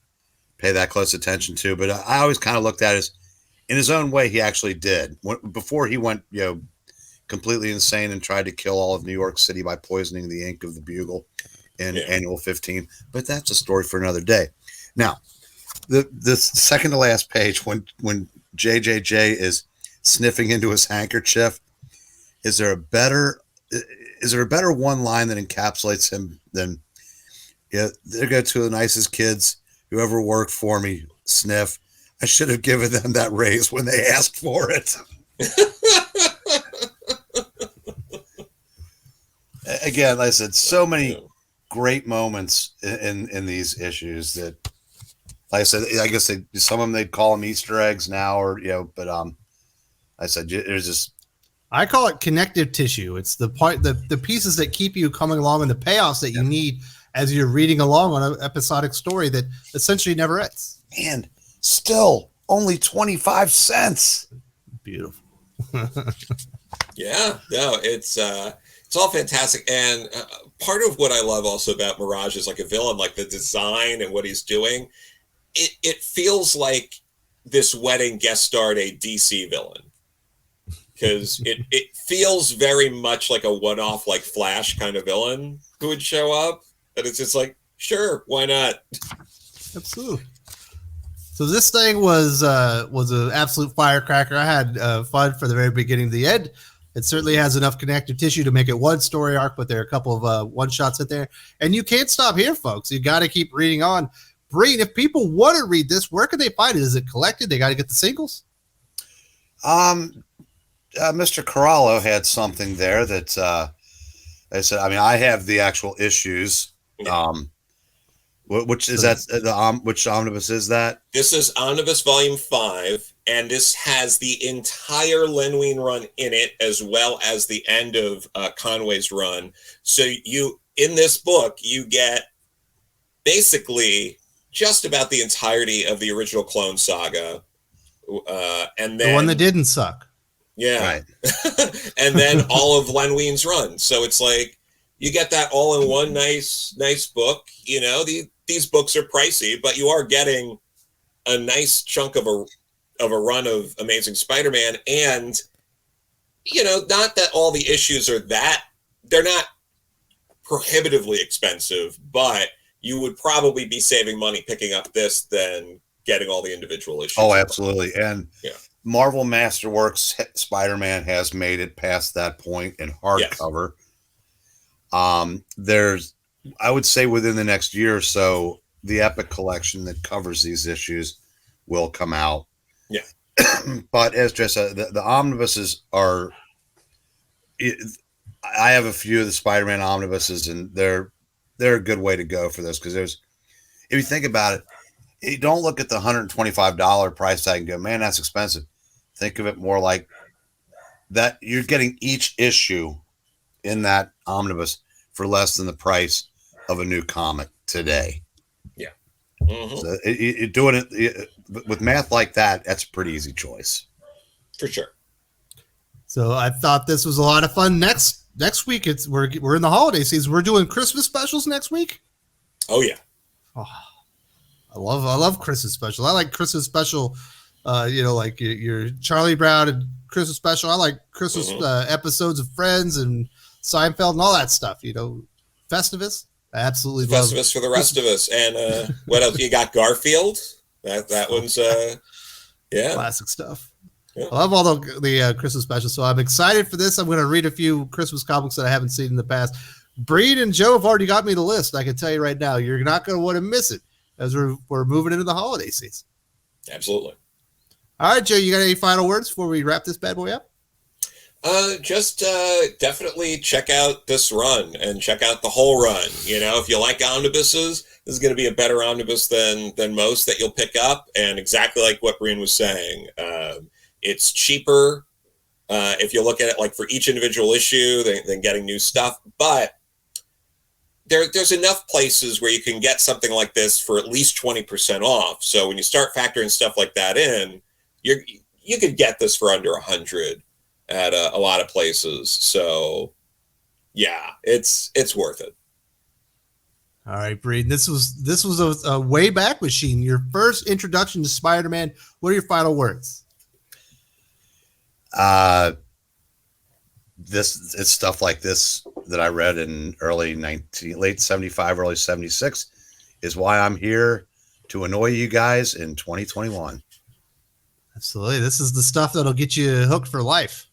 pay that close attention to. But I always kind of looked at it as, in his own way, he actually did. Before he went, completely insane and tried to kill all of New York City by poisoning the ink of the Bugle in Annual 15. But that's a story for another day. Now, the second to last page, when JJJ is sniffing into his handkerchief, is there a better one line that encapsulates him than, they're going to the nicest kids who ever worked for me, sniff. I should have given them that raise when they asked for it. Again, like I said, so many great moments in these issues that, like I said, I guess some of them they'd call them Easter eggs now, or but I said there's just. I call it connective tissue. It's the pieces that keep you coming along and the payoffs that you need as you're reading along on an episodic story that essentially never ends. And still only 25 cents. Beautiful. Yeah, no, it's all fantastic. And part of what I love also about Mirage is like a villain, like the design and what he's doing. It feels like this wedding guest starred a DC villain. Because it feels very much like a one-off, like Flash kind of villain who would show up. And it's just like, sure, why not? Absolutely. So this thing was an absolute firecracker. I had fun from the very beginning to the end. It certainly has enough connective tissue to make it one story arc, but there are a couple of one-shots in there. And you can't stop here, folks. You got to keep reading on. Breen, if people want to read this, where can they find it? Is it collected? They got to get the singles? Mr. Corallo had something there that I said. I mean, I have the actual issues. Which is that? Which omnibus is that? This is Omnibus Volume 5, and this has the entire Len Wein run in it, as well as the end of Conway's run. So in this book, you get basically just about the entirety of the original Clone Saga, and then the one that didn't suck. Yeah. Right. And then all of Len Wein's run. So it's like you get that all in one nice book. These books are pricey, but you are getting a nice chunk of a run of Amazing Spider-Man. And, not that all the issues are they're not prohibitively expensive, but you would probably be saving money picking up this than getting all the individual issues. Oh, absolutely. And Marvel Masterworks Spider-Man has made it past that point in hardcover. There's, I would say, within the next year or so, the Epic collection that covers these issues will come out. Yeah. But as just the omnibuses are, I have a few of the Spider-Man omnibuses, and they're a good way to go for this, because if you think about it, you don't look at the $125 price tag and go, man, that's expensive. Think of it more like that you're getting each issue in that omnibus for less than the price of a new comic today. Yeah. Mm-hmm. So you're doing it with math like that. That's a pretty easy choice. For sure. So I thought this was a lot of fun. Next week, we're in the holiday season. We're doing Christmas specials next week. Oh yeah. Oh, I love Christmas special. I like Christmas special. Like your Charlie Brown and Christmas special. I like Christmas episodes of Friends and Seinfeld and all that stuff. Festivus. I absolutely love Festivus for the rest of us. And what else? You got Garfield. That one's classic stuff. Yeah. I love all the Christmas specials, so I'm excited for this. I'm going to read a few Christmas comics that I haven't seen in the past. Breed and Joe have already got me the list. I can tell you right now, you're not going to want to miss it as we're moving into the holiday season. Absolutely. All right, Joe, you got any final words before we wrap this bad boy up? Just definitely check out this run and check out the whole run. If you like omnibuses, this is going to be a better omnibus than most that you'll pick up. And exactly like what Breen was saying, it's cheaper if you look at it like for each individual issue than getting new stuff. But there's enough places where you can get something like this for at least 20% off. So when you start factoring stuff like that in, you could get this for under $100 at a lot of places. So yeah, it's worth it. All right, Breed. This was a way back machine. Your first introduction to Spider-Man. What are your final words? It's stuff like this that I read in late 75, early 76 is why I'm here to annoy you guys in 2021. Absolutely. This is the stuff that'll get you hooked for life.